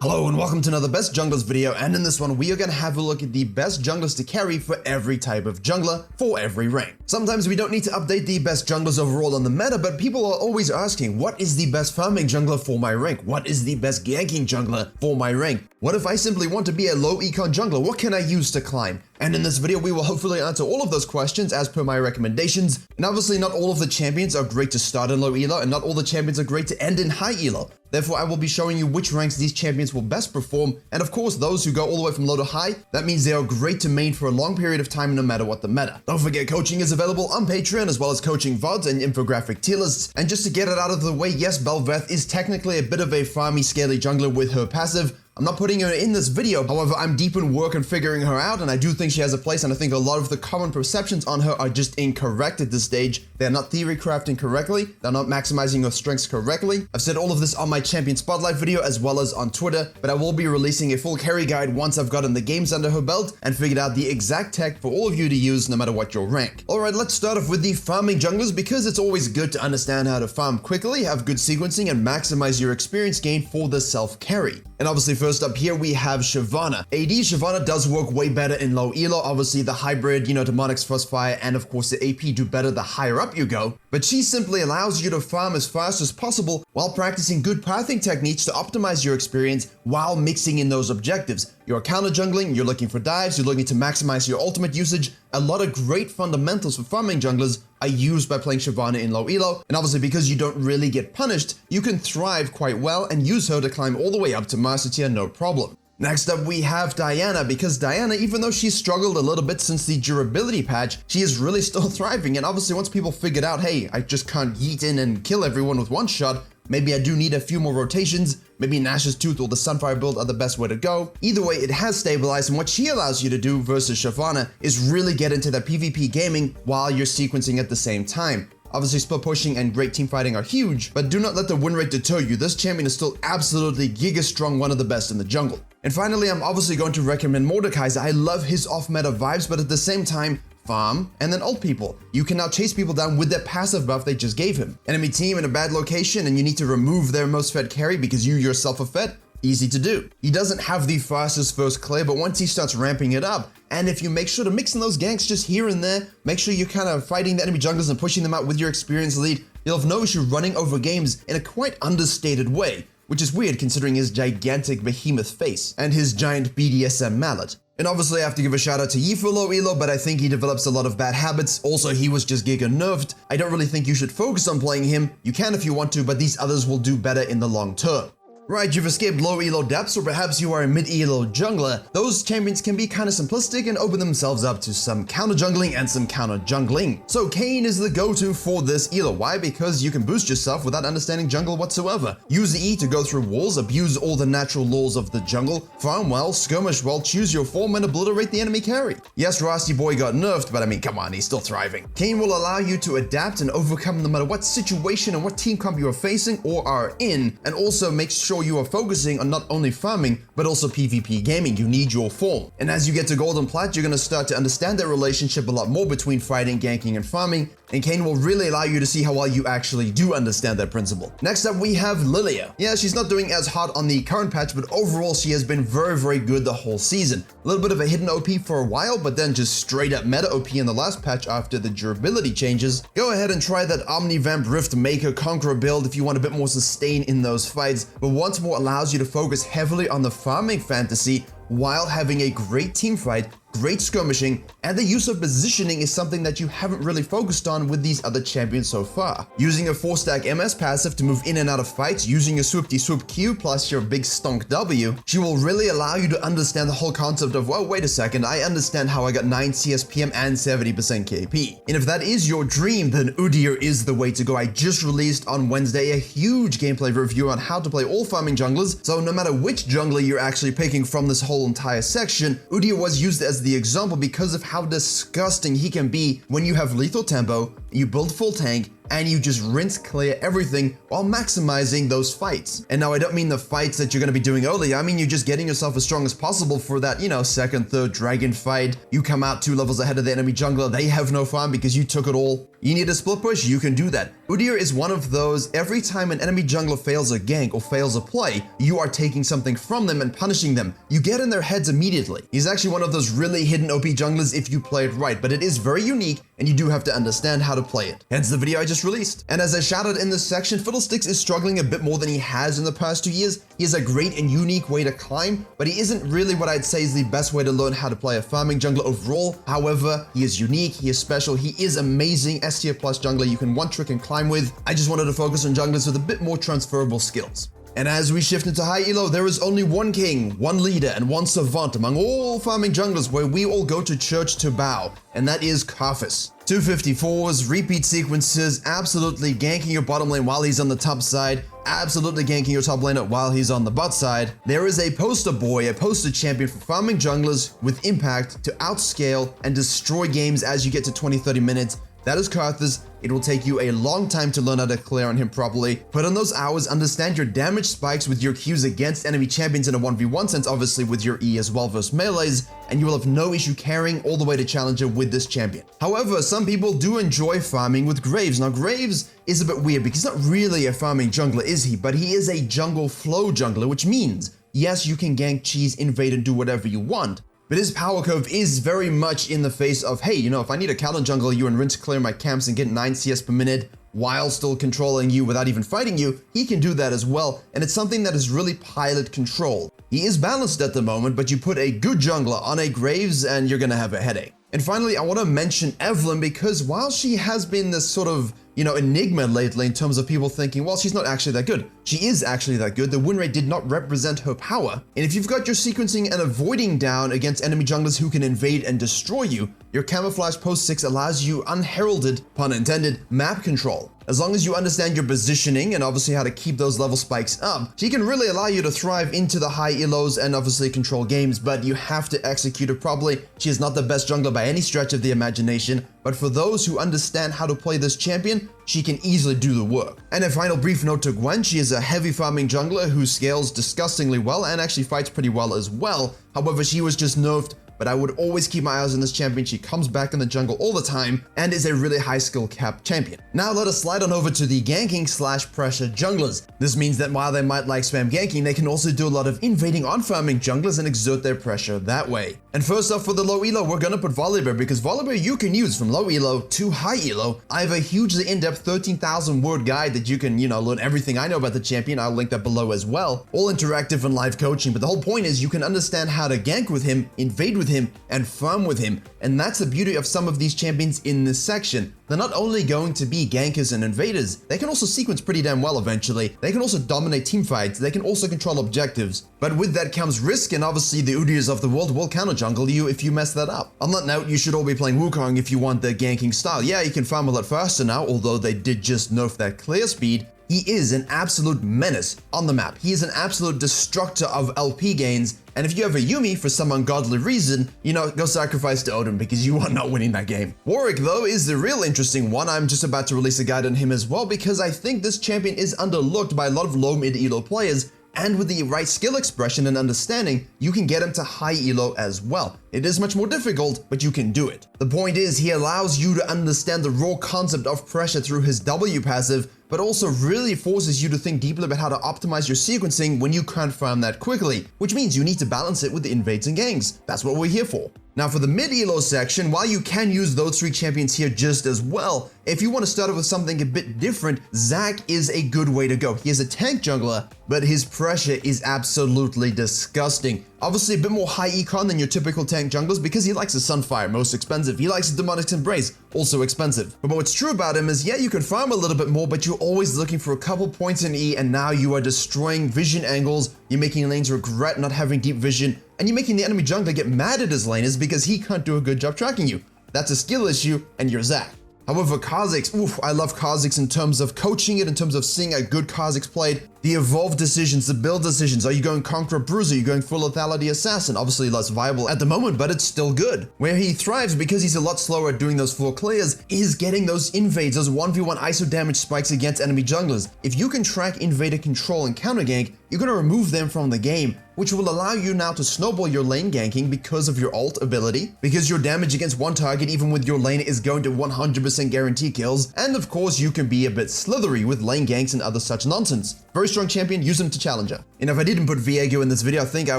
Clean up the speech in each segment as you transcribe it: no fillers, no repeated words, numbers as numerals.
Hello and welcome to another Best Junglers video, and in this one we are going to have a look at the best junglers to carry for every type of jungler for every rank. Sometimes we don't need to update the best junglers overall on the meta, but people are always asking, what is the best farming jungler for my rank? What is the best ganking jungler for my rank? What if I simply want to be a low econ jungler? What can I use to climb? And in this video, we will hopefully answer all of those questions as per my recommendations. And obviously, not all of the champions are great to start in low elo, and not all the champions are great to end in high elo. Therefore, I will be showing you which ranks these champions will best perform, and of course, those who go all the way from low to high, that means they are great to main for a long period of time no matter what the meta. Don't forget, coaching is available on Patreon, as well as coaching VODs and infographic tier lists. And just to get it out of the way, yes, BelVeth is technically a bit of a farmy, scaly jungler with her passive. I'm not putting her in this video, however, I'm deep in work and figuring her out, and I do think she has a place, and I think a lot of the common perceptions on her are just incorrect at this stage. They're not theory crafting correctly, they're not maximizing her strengths correctly. I've said all of this on my Champion Spotlight video as well as on Twitter, but I will be releasing a full carry guide once I've gotten the games under her belt and figured out the exact tech for all of you to use no matter what your rank. Alright, let's start off with the farming junglers, because it's always good to understand how to farm quickly, have good sequencing, and maximize your experience gain for the self-carry. And obviously first up here we have Shyvana. AD Shyvana does work way better in low elo. Obviously the hybrid, Demonics, Frostfire, and of course the AP do better the higher up you go. But she simply allows you to farm as fast as possible while practicing good pathing techniques to optimize your experience while mixing in those objectives. You're counter jungling, you're looking for dives, you're looking to maximize your ultimate usage. A lot of great fundamentals for farming junglers are used by playing Shyvana in low elo, and obviously because you don't really get punished, you can thrive quite well and use her to climb all the way up to master tier no problem. Next up we have Diana, because Diana, even though she's struggled a little bit since the durability patch, she is really still thriving, and obviously once people figured out, hey, I just can't yeet in and kill everyone with one shot, maybe I do need a few more rotations, maybe Nash's Tooth or the Sunfire build are the best way to go. Either way, it has stabilized, and what she allows you to do versus Shyvana is really get into that PvP gaming while you're sequencing at the same time. Obviously, split pushing and great team fighting are huge, but do not let the win rate deter you. This champion is still absolutely giga strong, one of the best in the jungle. And finally, I'm obviously going to recommend Mordekaiser. I love his off-meta vibes, but at the same time, farm, and then ult people. You can now chase people down with that passive buff they just gave him. Enemy team in a bad location and you need to remove their most fed carry because you yourself are fed? Easy to do. He doesn't have the fastest first clear, but once he starts ramping it up, and if you make sure to mix in those ganks just here and there, make sure you're kind of fighting the enemy junglers and pushing them out with your experience lead, you'll have no issue running over games in a quite understated way, which is weird considering his gigantic behemoth face and his giant BDSM mallet. And obviously I have to give a shout out to Yi for low elo, but I think he develops a lot of bad habits. Also, he was just giga nerfed. I don't really think you should focus on playing him. You can if you want to, but these others will do better in the long term. Right, you've escaped low elo depths, or perhaps you are a mid elo jungler. Those champions can be kind of simplistic and open themselves up to some counter jungling and some counter jungling. So Kayn is the go-to for this elo. Why? Because you can boost yourself without understanding jungle whatsoever. Use the E to go through walls, abuse all the natural laws of the jungle, farm well, skirmish well, choose your form, and obliterate the enemy carry. Yes, Rusty Boy got nerfed, but I mean, come on, he's still thriving. Kayn will allow you to adapt and overcome no matter what situation and what team comp you are facing or are in, and also make sure you are focusing on not only farming, but also PvP gaming. You need your form. And as you get to Golden Plat, you're going to start to understand that relationship a lot more between fighting, ganking, and farming, and Kayn will really allow you to see how well you actually do understand that principle. Next up, we have Lilia. Yeah, she's not doing as hot on the current patch, but overall, she has been very, very good the whole season. A little bit of a hidden OP for a while, but then just straight up meta OP in the last patch after the durability changes. Go ahead and try that Omnivamp Rift Maker Conqueror build if you want a bit more sustain in those fights, but once more allows you to focus heavily on the farming fantasy while having a great team fight, great skirmishing, and the use of positioning is something that you haven't really focused on with these other champions so far. Using a 4-stack MS passive to move in and out of fights, using a swoopty swoop Q plus your big stonk W, she will really allow you to understand the whole concept of, well, wait a second, I understand how I got 9 CSPM and 70% KP. And if that is your dream, then Udyr is the way to go. I just released on Wednesday a huge gameplay review on how to play all farming junglers, so no matter which jungler you're actually picking from this whole entire section, Udyr was used as the example because of how disgusting he can be when you have lethal tempo, you build full tank, and you just rinse clear everything while maximizing those fights. And now I don't mean the fights that you're going to be doing early, I mean you're just getting yourself as strong as possible for that, second, third dragon fight. You come out 2 levels ahead of the enemy jungler, they have no farm because you took it all. You need a split push, you can do that. Udyr is one of those, every time an enemy jungler fails a gank or fails a play, you are taking something from them and punishing them. You get in their heads immediately. He's actually one of those really hidden OP junglers if you play it right, but it is very unique and you do have to understand how to play it. Hence the video I just released. And as I shouted in this section, Fiddlesticks is struggling a bit more than he has in the past 2 years. He has a great and unique way to climb, but he isn't really what I'd say is the best way to learn how to play a farming jungler overall. However, he is unique, he is special, he is amazing S tier plus jungler you can one trick and climb with. I just wanted to focus on junglers with a bit more transferable skills. And as we shift into high elo, there is only one king, one leader, and one savant among all farming junglers where we all go to church to bow, and that is Karthus. 254s, repeat sequences, absolutely ganking your bottom lane while he's on the top side, absolutely ganking your top laner while he's on the bot side. There is a poster boy, a poster champion for farming junglers with impact to outscale and destroy games as you get to 20-30 minutes. That is Karthus. It will take you a long time to learn how to clear on him properly. Put in those hours, understand your damage spikes with your Qs against enemy champions in a 1v1 sense, obviously with your E as well versus melees, and you will have no issue carrying all the way to Challenger with this champion. However, some people do enjoy farming with Graves. Now, Graves is a bit weird because he's not really a farming jungler, is he? But he is a jungle flow jungler, which means, yes, you can gank, cheese, invade, and do whatever you want. But his power curve is very much in the face of, hey, if I need a Callan jungle you and rinse clear my camps and get 9 CS per minute while still controlling you without even fighting you, he can do that as well, and it's something that is really pilot control. He is balanced at the moment, but you put a good jungler on a Graves and you're gonna have a headache. And finally, I want to mention Evelyn because while she has been this sort of, enigma lately in terms of people thinking, well, she's not actually that good. She is actually that good. The win rate did not represent her power. And if you've got your sequencing and avoiding down against enemy junglers who can invade and destroy you, your camouflage post 6 allows you unheralded, pun intended, map control. As long as you understand your positioning and obviously how to keep those level spikes up, she can really allow you to thrive into the high elos and obviously control games, but you have to execute it properly. She is not the best jungler by any stretch of the imagination, but for those who understand how to play this champion, she can easily do the work. And a final brief note to Gwen, she is a heavy farming jungler who scales disgustingly well and actually fights pretty well as well. However, she was just nerfed, but I would always keep my eyes on this champion. She comes back in the jungle all the time and is a really high skill cap champion. Now let us slide on over to the ganking / pressure junglers. This means that while they might like spam ganking, they can also do a lot of invading on farming junglers and exert their pressure that way. And first off, for the low elo, we're gonna put Volibear because Volibear you can use from low elo to high elo. I have a hugely in-depth 13,000 word guide that you can, learn everything I know about the champion. I'll link that below as well. All interactive and live coaching, but the whole point is you can understand how to gank with him, invade with him, and farm with him. And that's the beauty of some of these champions in this section. They're not only going to be gankers and invaders, they can also sequence pretty damn well eventually. They can also dominate team fights, they can also control objectives. But with that comes risk, and obviously the Udyrs of the world will counter jungle you if you mess that up. On that note, you should all be playing Wukong if you want the ganking style. Yeah, you can farm a lot faster now, although they did just nerf that clear speed. He is an absolute menace on the map. He is an absolute destructor of LP gains. And if you have a Yuumi for some ungodly reason, go sacrifice to Odin because you are not winning that game. Warwick, though, is the real interesting one. I'm just about to release a guide on him as well because I think this champion is underlooked by a lot of low mid elo players. And with the right skill expression and understanding, you can get him to high elo as well. It is much more difficult, but you can do it. The point is, he allows you to understand the raw concept of pressure through his W passive, but also really forces you to think deeply about how to optimize your sequencing when you can't farm that quickly, which means you need to balance it with the invades and ganks. That's what we're here for. Now for the mid-elo section, while you can use those 3 champions here just as well, if you want to start off with something a bit different, Zac is a good way to go. He is a tank jungler, but his pressure is absolutely disgusting. Obviously a bit more high econ than your typical tank junglers because he likes the Sunfire, most expensive. He likes the Demonic Embrace, also expensive. But what's true about him is, yeah, you can farm a little bit more, but you're always looking for a couple points in E, and now you are destroying vision angles, you're making lanes regret not having deep vision, and you're making the enemy jungler get mad at his laners because he can't do a good job tracking you. That's a skill issue, and you're Zac. However, Kha'Zix, oof, I love Kha'Zix in terms of coaching it, in terms of seeing a good Kha'Zix played. The evolved decisions, the build decisions. Are you going Conqueror Bruiser? Are you going full lethality assassin? Obviously less viable at the moment, but it's still good. Where he thrives, because he's a lot slower at doing those full clears, is getting those invades, those 1v1 ISO damage spikes against enemy junglers. If you can track invader control and counter gank, you're going to remove them from the game, which will allow you now to snowball your lane ganking because of your ult ability, because your damage against one target, even with your lane, is going to 100% guarantee kills, and of course you can be a bit slithery with lane ganks and other such nonsense. Very strong champion, use him to challenger. And if I didn't put Virkayu in this video, I think I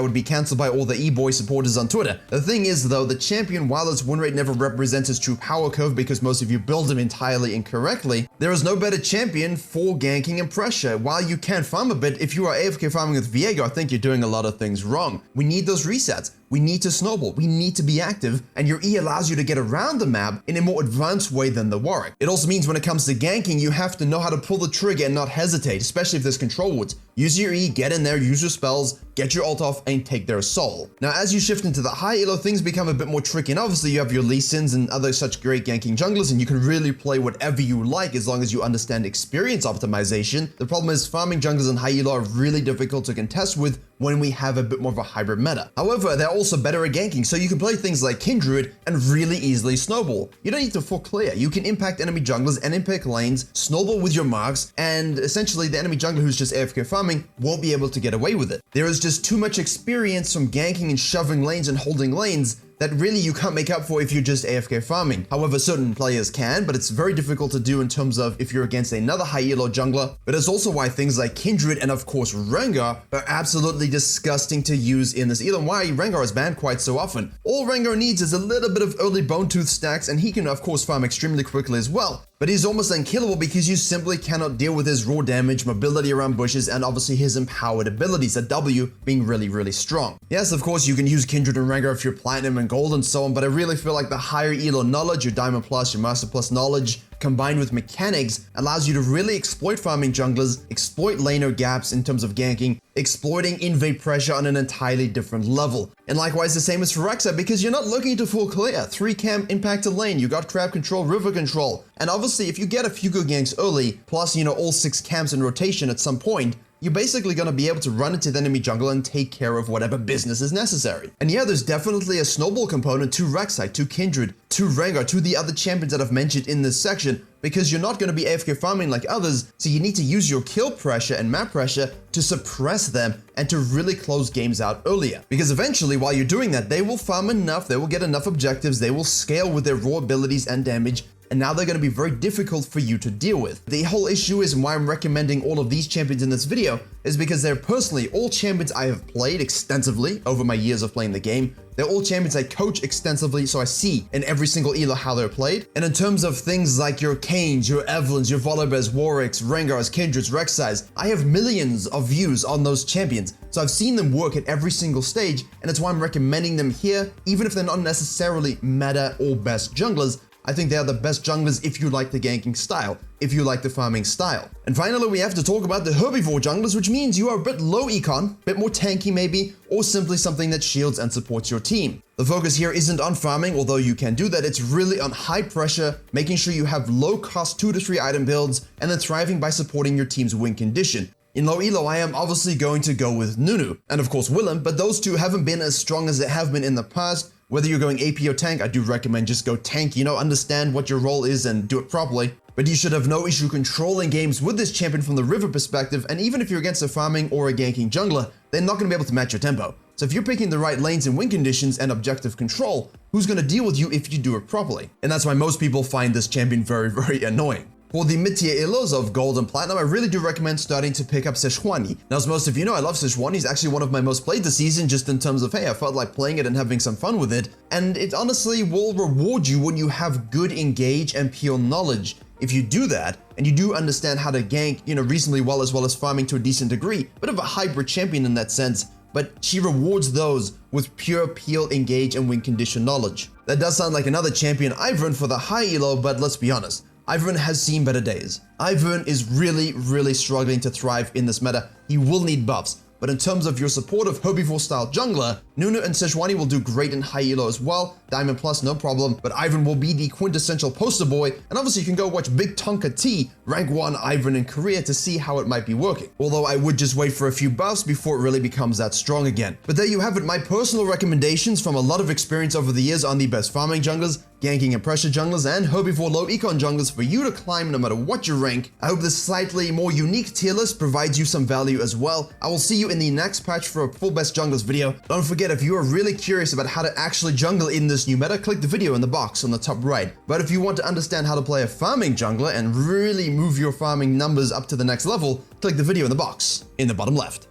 would be cancelled by all the e-boy supporters on Twitter. The thing is though, the champion, while its win rate never represents his true power curve because most of you build him entirely incorrectly, there is no better champion for ganking and pressure. While you can farm a bit, if you are AFK farming with Virkayu, I think you're doing a lot of things wrong. We need those resets. We need to snowball. We need to be active, and your E allows you to get around the map in a more advanced way than the Warwick. It also means when it comes to ganking, you have to know how to pull the trigger and not hesitate, especially if there's control wards. Use your E, get in there, use your spells, get your ult off, and take their soul. Now, as you shift into the high elo, things become a bit more tricky, and obviously you have your Lee Sins and other such great ganking junglers, and you can really play whatever you like as long as you understand experience optimization. The problem is farming junglers in high elo are really difficult to contest with when we have a bit more of a hybrid meta. However, they're also better at ganking, so you can play things like Kindred and really easily snowball. You don't need to full clear. You can impact enemy junglers and impact lanes, snowball with your marks, and essentially the enemy jungler who's just AFK farming won't be able to get away with it. There is just too much experience from ganking and shoving lanes and holding lanes that really you can't make up for if you're just AFK farming. However, certain players can, but it's very difficult to do in terms of if you're against another high elo jungler. But it's also why things like Kindred and of course Rengar are absolutely disgusting to use in this elo, and why Rengar is banned quite so often. All Rengar needs is a little bit of early bone tooth stacks, and he can of course farm extremely quickly as well. But he's almost unkillable because you simply cannot deal with his raw damage, mobility around bushes, and obviously his empowered abilities, a W being really, really strong. Yes, of course, you can use Kindred and Rengar if you're Platinum and Gold and so on, but I really feel like the higher elo knowledge, your Diamond Plus, your Master Plus knowledge, combined with mechanics, allows you to really exploit farming junglers, exploit laner gaps in terms of ganking, exploiting invade pressure on an entirely different level. And likewise the same as for Rek'Sai, because you're not looking to full clear. 3 camp impact a lane, you got crab control, river control, and obviously if you get a few good ganks early, plus all 6 camps in rotation at some point, you're basically going to be able to run into the enemy jungle and take care of whatever business is necessary. And yeah, there's definitely a snowball component to Rek'Sai, to Kindred, to Rengar, to the other champions that I've mentioned in this section, because you're not going to be AFK farming like others, so you need to use your kill pressure and map pressure to suppress them and to really close games out earlier. Because eventually, while you're doing that, they will farm enough, they will get enough objectives, they will scale with their raw abilities and damage, and now they're going to be very difficult for you to deal with. The whole issue is, and why I'm recommending all of these champions in this video, is because they're personally all champions I have played extensively over my years of playing the game. They're all champions I coach extensively, so I see in every single elo how they're played. And in terms of things like your Kanes, your Evelyns, your Volibears, Warwicks, Rengars, Kindreds, Rek'Sais, I have millions of views on those champions. So I've seen them work at every single stage, and it's why I'm recommending them here, even if they're not necessarily meta or best junglers. I think they are the best junglers if you like the ganking style, if you like the farming style. And finally, we have to talk about the Herbivore junglers, which means you are a bit low econ, a bit more tanky maybe, or simply something that shields and supports your team. The focus here isn't on farming, although you can do that. It's really on high pressure, making sure you have low cost 2 to 3 item builds, and then thriving by supporting your team's win condition. In low elo, I am obviously going to go with Nunu, and of course Willem, but those two haven't been as strong as they have been in the past. Whether you're going AP or tank, I do recommend just go tank, understand what your role is and do it properly. But you should have no issue controlling games with this champion from the river perspective, and even if you're against a farming or a ganking jungler, they're not going to be able to match your tempo. So if you're picking the right lanes and win conditions and objective control, who's going to deal with you if you do it properly? And that's why most people find this champion very, very annoying. For the mid-tier elos of Gold and Platinum, I really do recommend starting to pick up Sejuani. Now, as most of you know, I love Sejuani. He's actually one of my most played this season, just in terms of, hey, I felt like playing it and having some fun with it. And it honestly will reward you when you have good engage and pure knowledge. If you do that, and you do understand how to gank, reasonably well as farming to a decent degree, bit of a hybrid champion in that sense, but she rewards those with pure peel, engage, and win condition knowledge. That does sound like another champion I've run for the high elo, but let's be honest. Ivern has seen better days. Ivern is really, really struggling to thrive in this meta. He will need buffs. But in terms of your supportive Herbivore style jungler, Nunu and Sejuani will do great in high elo as well, Diamond Plus no problem, but Ivan will be the quintessential poster boy, and obviously you can go watch Big Tonka T, rank 1 Ivan in Korea to see how it might be working. Although I would just wait for a few buffs before it really becomes that strong again. But there you have it, my personal recommendations from a lot of experience over the years on the best farming junglers, ganking and pressure junglers, and Herbivore low econ junglers for you to climb no matter what your rank. I hope this slightly more unique tier list provides you some value as well. I will see you in the next patch for a full best junglers video. Don't forget, if you are really curious about how to actually jungle in this new meta, click the video in the box on the top right. But if you want to understand how to play a farming jungler and really move your farming numbers up to the next level, click the video in the box in the bottom left.